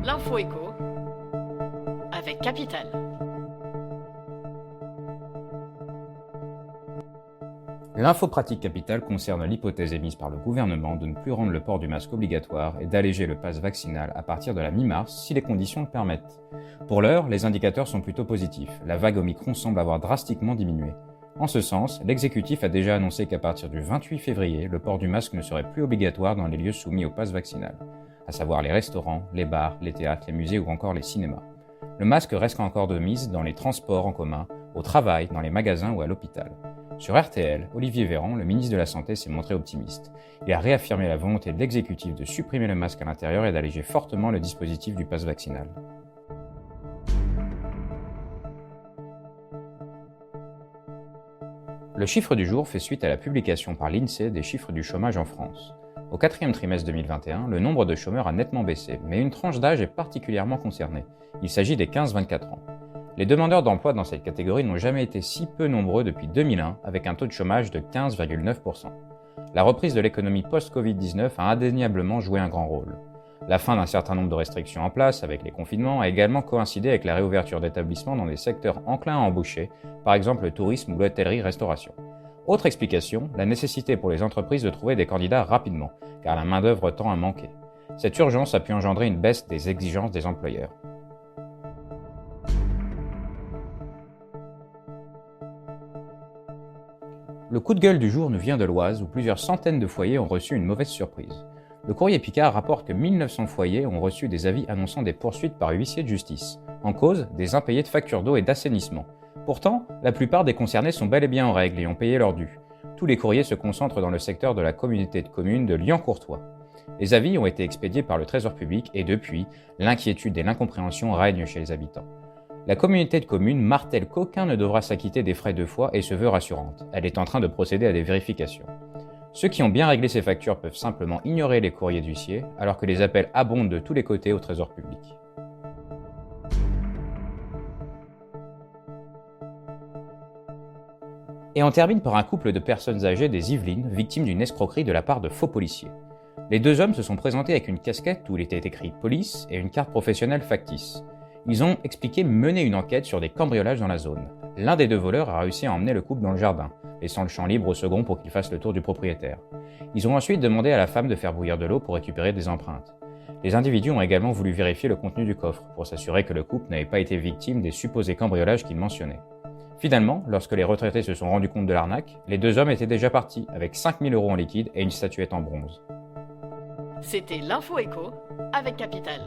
L'info écho avec Capital. L'info pratique Capital concerne l'hypothèse émise par le gouvernement de ne plus rendre le port du masque obligatoire et d'alléger le pass vaccinal à partir de la mi-mars si les conditions le permettent. Pour l'heure, les indicateurs sont plutôt positifs. La vague Omicron semble avoir drastiquement diminué. En ce sens, l'exécutif a déjà annoncé qu'à partir du 28 février, le port du masque ne serait plus obligatoire dans les lieux soumis au pass vaccinal, à savoir les restaurants, les bars, les théâtres, les musées ou encore les cinémas. Le masque reste encore de mise dans les transports en commun, au travail, dans les magasins ou à l'hôpital. Sur RTL, Olivier Véran, le ministre de la Santé, s'est montré optimiste. Il a réaffirmé la volonté de l'exécutif de supprimer le masque à l'intérieur et d'alléger fortement le dispositif du pass vaccinal. Le chiffre du jour fait suite à la publication par l'INSEE des chiffres du chômage en France. Au quatrième trimestre 2021, le nombre de chômeurs a nettement baissé, mais une tranche d'âge est particulièrement concernée. Il s'agit des 15-24 ans. Les demandeurs d'emploi dans cette catégorie n'ont jamais été si peu nombreux depuis 2001, avec un taux de chômage de 15,9%. La reprise de l'économie post-Covid-19 a indéniablement joué un grand rôle. La fin d'un certain nombre de restrictions en place, avec les confinements, a également coïncidé avec la réouverture d'établissements dans des secteurs enclins à embaucher, par exemple le tourisme ou l'hôtellerie-restauration. Autre explication, la nécessité pour les entreprises de trouver des candidats rapidement, car la main-d'œuvre tend à manquer. Cette urgence a pu engendrer une baisse des exigences des employeurs. Le coup de gueule du jour nous vient de l'Oise, où plusieurs centaines de foyers ont reçu une mauvaise surprise. Le courrier Picard rapporte que 1900 foyers ont reçu des avis annonçant des poursuites par huissier de justice. En cause, des impayés de factures d'eau et d'assainissement. Pourtant, la plupart des concernés sont bel et bien en règle et ont payé leur dû. Tous les courriers se concentrent dans le secteur de la communauté de communes de Lyon-Courtois. Les avis ont été expédiés par le Trésor public et depuis, l'inquiétude et l'incompréhension règnent chez les habitants. La communauté de communes martèle qu'aucun ne devra s'acquitter des frais 2 fois et se veut rassurante. Elle est en train de procéder à des vérifications. Ceux qui ont bien réglé ces factures peuvent simplement ignorer les courriers d'huissier, alors que les appels abondent de tous les côtés au Trésor public. Et on termine par un couple de personnes âgées des Yvelines, victimes d'une escroquerie de la part de faux policiers. Les deux hommes se sont présentés avec une casquette où il était écrit « Police » et une carte professionnelle factice. Ils ont expliqué mener une enquête sur des cambriolages dans la zone. L'un des deux voleurs a réussi à emmener le couple dans le jardin, laissant le champ libre au second pour qu'il fasse le tour du propriétaire. Ils ont ensuite demandé à la femme de faire bouillir de l'eau pour récupérer des empreintes. Les individus ont également voulu vérifier le contenu du coffre, pour s'assurer que le couple n'avait pas été victime des supposés cambriolages qu'ils mentionnaient. Finalement, lorsque les retraités se sont rendus compte de l'arnaque, les deux hommes étaient déjà partis, avec 5 000 € en liquide et une statuette en bronze. C'était l'info écho avec Capital.